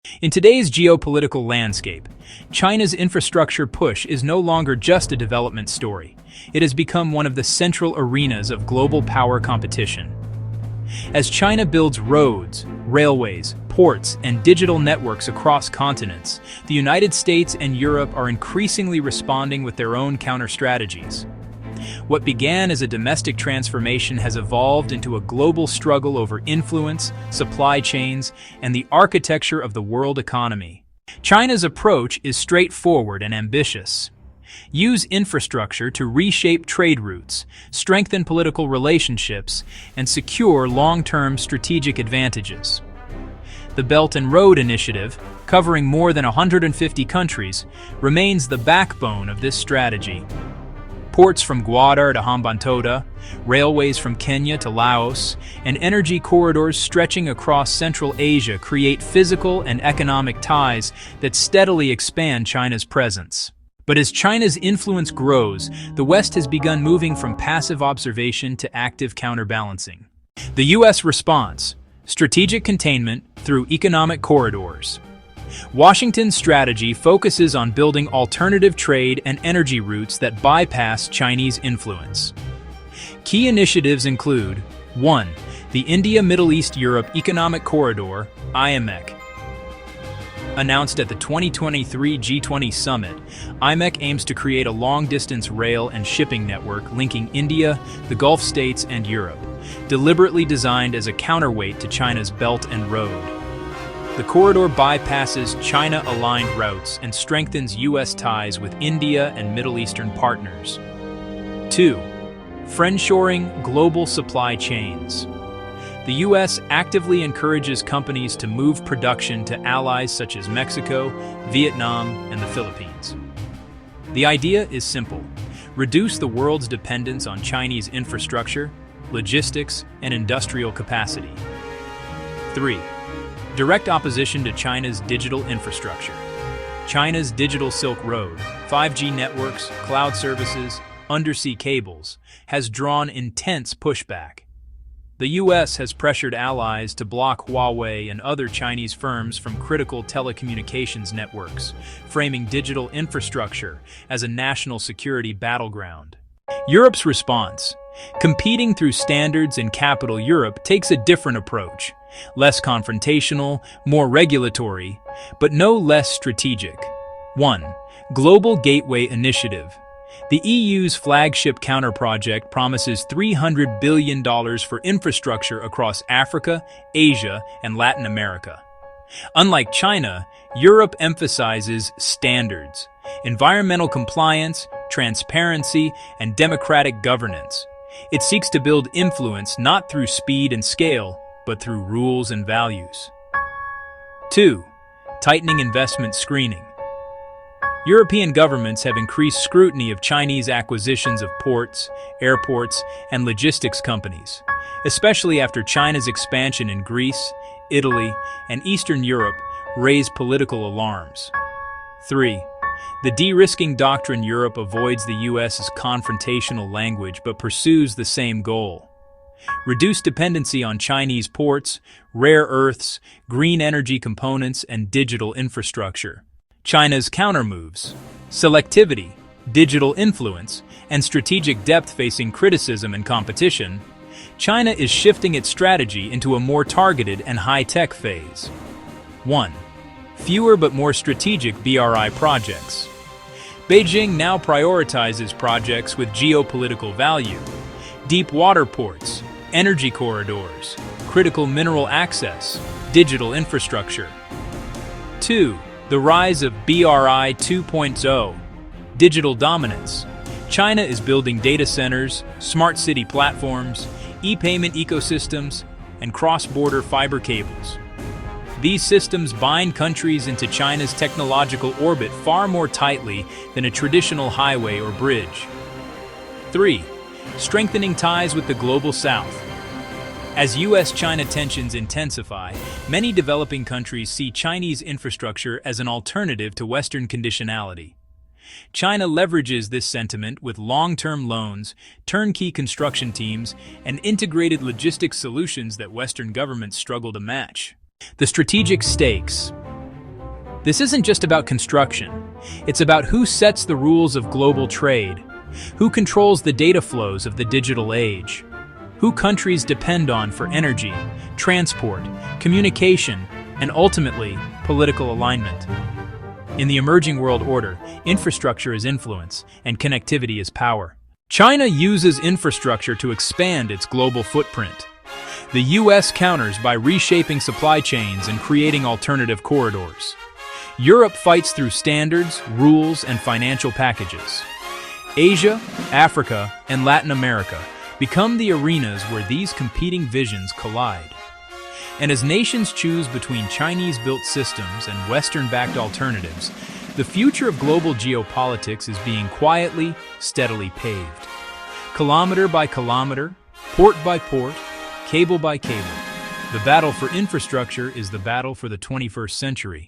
In today's geopolitical landscape, China's infrastructure push is no longer just a development story. It has become one of the central arenas of global power competition. As China builds roads, railways, ports, and digital networks across continents, the United States and Europe are increasingly responding with their own counter-strategies. What began as a domestic transformation has evolved into a global struggle over influence, supply chains, and the architecture of the world economy. China's approach is straightforward and ambitious. Use infrastructure to reshape trade routes, strengthen political relationships, and secure long-term strategic advantages. The Belt and Road Initiative, covering more than 150 countries, remains the backbone of this strategy. Ports from Gwadar to Hambantota, railways from Kenya to Laos, and energy corridors stretching across Central Asia create physical and economic ties that steadily expand China's presence. But as China's influence grows, the West has begun moving from passive observation to active counterbalancing. The U.S. response: strategic containment through economic corridors. Washington's strategy focuses on building alternative trade and energy routes that bypass Chinese influence. Key initiatives include 1. The India-Middle East-Europe Economic Corridor, IMEC. Announced at the 2023 G20 Summit, IMEC aims to create a long-distance rail and shipping network linking India, the Gulf states, and Europe, deliberately designed as a counterweight to China's Belt and Road. The corridor bypasses China-aligned routes and strengthens U.S. ties with India and Middle Eastern partners. 2. Friendshoring global supply chains. The U.S. actively encourages companies to move production to allies such as Mexico, Vietnam, and the Philippines. The idea is simple: reduce the world's dependence on Chinese infrastructure, logistics, and industrial capacity. 3. Direct opposition to China's digital infrastructure. China's Digital Silk Road, 5G networks, cloud services, undersea cables, has drawn intense pushback. The U.S. has pressured allies to block Huawei and other Chinese firms from critical telecommunications networks, framing digital infrastructure as a national security battleground. Europe's response: competing through standards in capital Europe takes a different approach. Less confrontational, more regulatory, but no less strategic. 1. Global Gateway Initiative. The EU's flagship counter-project promises $300 billion for infrastructure across Africa, Asia, and Latin America. Unlike China, Europe emphasizes standards, environmental compliance, transparency, and democratic governance. It seeks to build influence not through speed and scale, but through rules and values. 2. Tightening investment screening. European governments have increased scrutiny of Chinese acquisitions of ports, airports, and logistics companies, especially after China's expansion in Greece, Italy, and Eastern Europe raised political alarms. 3. The de-risking doctrine. Europe avoids the U.S.'s confrontational language but pursues the same goal: reduce dependency on Chinese ports, rare earths, green energy components, and digital infrastructure. China's countermoves: selectivity, digital influence, and strategic depth. Facing criticism and competition, China is shifting its strategy into a more targeted and high-tech phase. 1. Fewer but more strategic BRI projects. Beijing now prioritizes projects with geopolitical value: deep water ports, energy corridors, critical mineral access, digital infrastructure. 2. The rise of BRI 2.0, digital dominance. China is building data centers, smart city platforms, e-payment ecosystems, and cross-border fiber cables. These systems bind countries into China's technological orbit far more tightly than a traditional highway or bridge. 3. Strengthening ties with the Global South. As U.S.-China tensions intensify, many developing countries see Chinese infrastructure as an alternative to Western conditionality. China leverages this sentiment with long-term loans, turnkey construction teams, and integrated logistics solutions that Western governments struggle to match. The strategic stakes. This isn't just about construction. It's about who sets the rules of global trade, who controls the data flows of the digital age, who countries depend on for energy, transport, communication, and ultimately, political alignment. In the emerging world order, infrastructure is influence, and connectivity is power. China uses infrastructure to expand its global footprint. The US counters by reshaping supply chains and creating alternative corridors. Europe fights through standards, rules, and financial packages. Asia, Africa, and Latin America become the arenas where these competing visions collide. And as nations choose between Chinese-built systems and Western-backed alternatives, the future of global geopolitics is being quietly, steadily paved. Kilometer by kilometer, port by port, cable by cable, the battle for infrastructure is the battle for the 21st century.